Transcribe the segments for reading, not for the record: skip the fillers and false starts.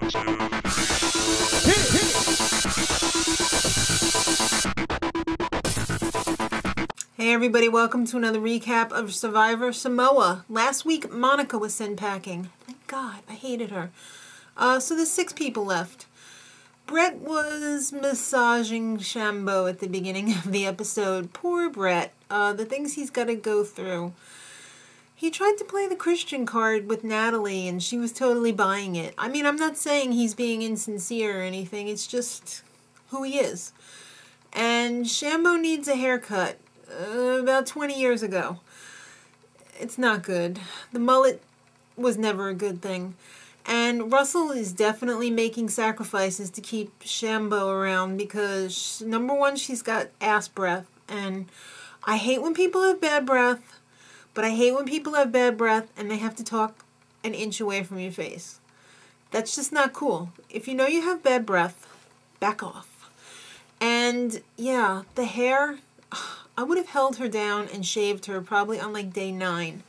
Hey everybody, welcome to another recap of Survivor Samoa. Last week, Monica was sent packing. Thank God, I hated her. So there's 6 people left. Brett was massaging Shambo at the beginning of the episode. Poor Brett. The things he's got to go through. He tried to play the Christian card with Natalie and she was totally buying it. I mean, I'm not saying he's being insincere or anything. It's just who he is. And Shambo needs a haircut. About 20 years ago. It's not good. The mullet was never a good thing. And Russell is definitely making sacrifices to keep Shambo around because, number one, she's got ass breath. And I hate when people have bad breath, but I hate when people have bad breath and they have to talk an inch away from your face. That's just not cool. If you know you have bad breath, back off. And, yeah, the hair... I would have held her down and shaved her probably on like day 9.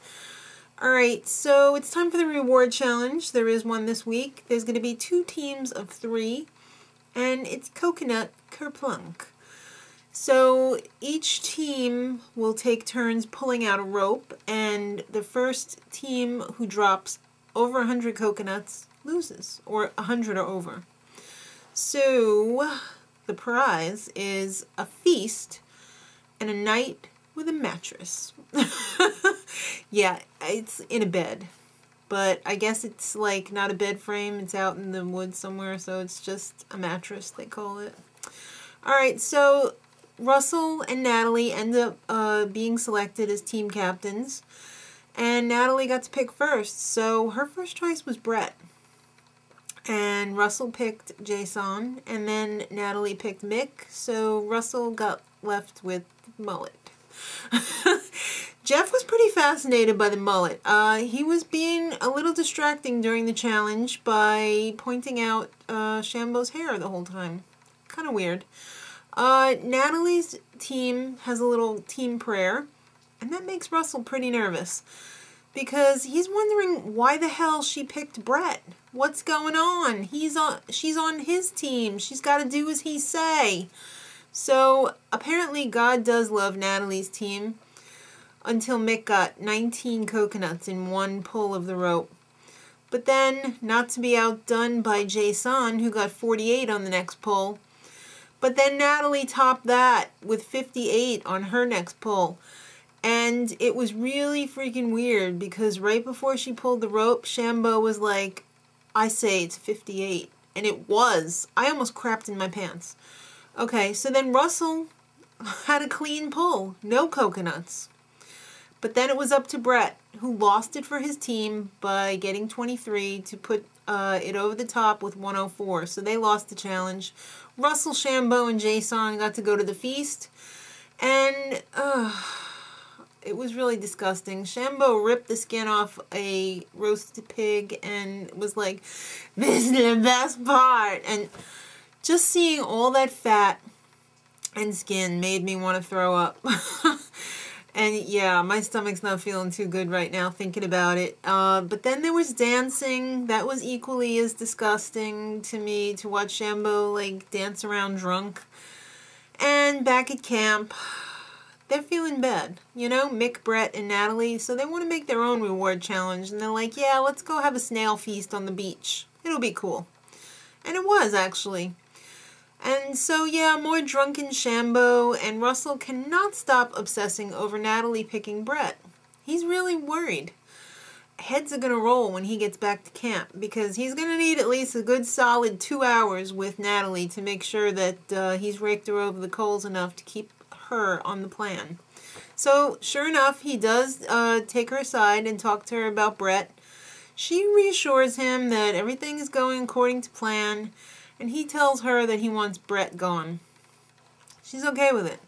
Alright, so it's time for the reward challenge. There is one this week. There's going to be 2 teams of 3. And it's coconut Kerplunk. So each team will take turns pulling out a rope. And the first team who drops over 100 coconuts loses. Or 100 or over. So the prize is a feast and a night with a mattress. Yeah, it's in a bed. But I guess it's like not a bed frame. It's out in the woods somewhere, so it's just a mattress, they call it. Alright, so Russell and Natalie end up being selected as team captains. And Natalie got to pick first, so her first choice was Brett. And Russell picked Jaison, and then Natalie picked Mick, so Russell got left with mullet. Jeff was pretty fascinated by the mullet. He was being a little distracting during the challenge by pointing out Shambo's hair the whole time. Kind of weird. Natalie's team has a little team prayer, and that makes Russell pretty nervous. Because he's wondering why the hell she picked Brett. What's going on? She's on his team. She's got to do as he say. So apparently God does love Natalie's team until Mick got 19 coconuts in one pull of the rope. But then, not to be outdone by Jaison, who got 48 on the next pull. But then Natalie topped that with 58 on her next pull. And it was really freaking weird because right before she pulled the rope, Shambo was like, I say it's 58. And it was. I almost crapped in my pants. Okay, so then Russell had a clean pull. No coconuts. But then it was up to Brett, who lost it for his team by getting 23 to put it over the top with 104. So they lost the challenge. Russell, Shambo, and Jaison got to go to the feast. And it was really disgusting. Shambo ripped the skin off a roasted pig and was like, this is the best part. And just seeing all that fat and skin made me want to throw up. And yeah, my stomach's not feeling too good right now thinking about it. But then there was dancing. That was equally as disgusting to me, to watch Shambo like dance around drunk. And back at camp, they're feeling bad. You know, Mick, Brett, and Natalie. So they want to make their own reward challenge. And they're like, yeah, let's go have a snail feast on the beach. It'll be cool. And it was, actually. And so, yeah, more drunken Shambo, and Russell cannot stop obsessing over Natalie picking Brett. He's really worried. Heads are going to roll when he gets back to camp, because he's going to need at least a good solid 2 hours with Natalie to make sure that he's raked her over the coals enough to keep her on the plan. So, sure enough, he does take her aside and talk to her about Brett. She reassures him that everything is going according to plan, and he tells her that he wants Brett gone. She's okay with it.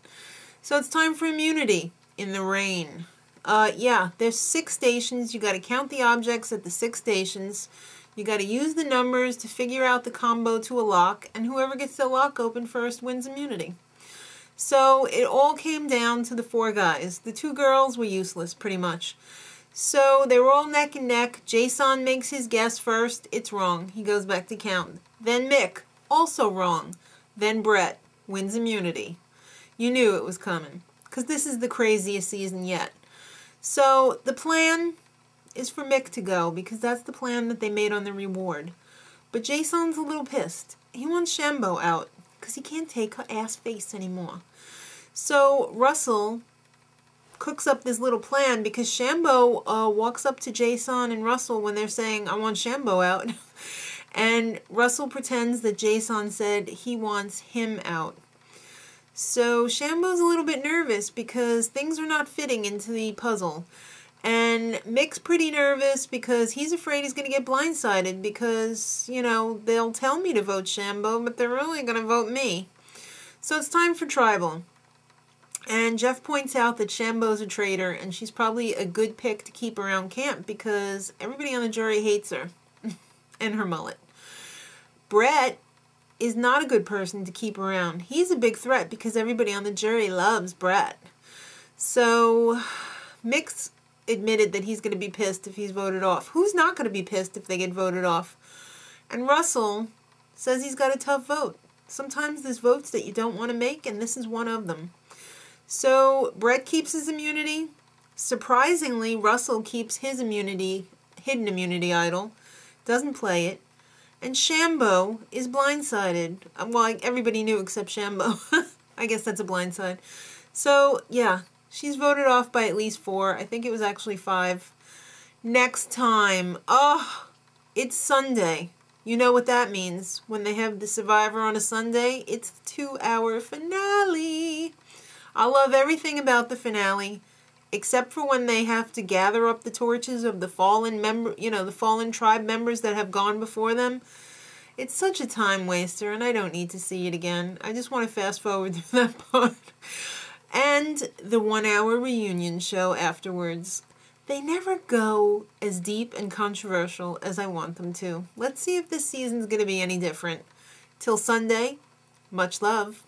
So it's time for immunity in the rain. Yeah, there's 6 stations. You got to count the objects at the 6 stations. You got to use the numbers to figure out the combo to a lock, and whoever gets the lock open first wins immunity. So it all came down to the 4 guys. The 2 girls were useless, pretty much. So they were all neck and neck. Jaison makes his guess first. It's wrong. He goes back to count. Then Mick, also wrong. Then Brett wins immunity. You knew it was coming, because this is the craziest season yet. So the plan is for Mick to go, because that's the plan that they made on the reward. But Jaison's a little pissed. He wants Shambo out, because he can't take her ass face anymore. So Russell cooks up this little plan, because Shambo walks up to Jaison and Russell when they're saying, I want Shambo out. And Russell pretends that Jaison said he wants him out. So Shambo's a little bit nervous because things are not fitting into the puzzle. And Mick's pretty nervous because he's afraid he's going to get blindsided because, you know, they'll tell me to vote Shambo, but they're really going to vote me. So it's time for tribal. And Jeff points out that Shambo's a traitor, and she's probably a good pick to keep around camp because everybody on the jury hates her and her mullet. Brett is not a good person to keep around. He's a big threat because everybody on the jury loves Brett. So Mick's admitted that he's going to be pissed if he's voted off. Who's not going to be pissed if they get voted off? And Russell says he's got a tough vote. Sometimes there's votes that you don't want to make, and this is one of them. So Brett keeps his immunity. Surprisingly, Russell keeps his immunity, hidden immunity idol, doesn't play it. And Shambo is blindsided. Well, everybody knew except Shambo. I guess that's a blindside. So, yeah, she's voted off by at least 4. I think it was actually 5. Next time. Oh, it's Sunday. You know what that means. When they have the Survivor on a Sunday, it's the 2-hour finale. I love everything about the finale, except for when they have to gather up the torches of the fallen the fallen tribe members that have gone before them. It's such a time waster, and I don't need to see it again. I just want to fast forward through that part. And the 1-hour reunion show afterwards. They never go as deep and controversial as I want them to. Let's see if this season's going to be any different. Till Sunday, much love.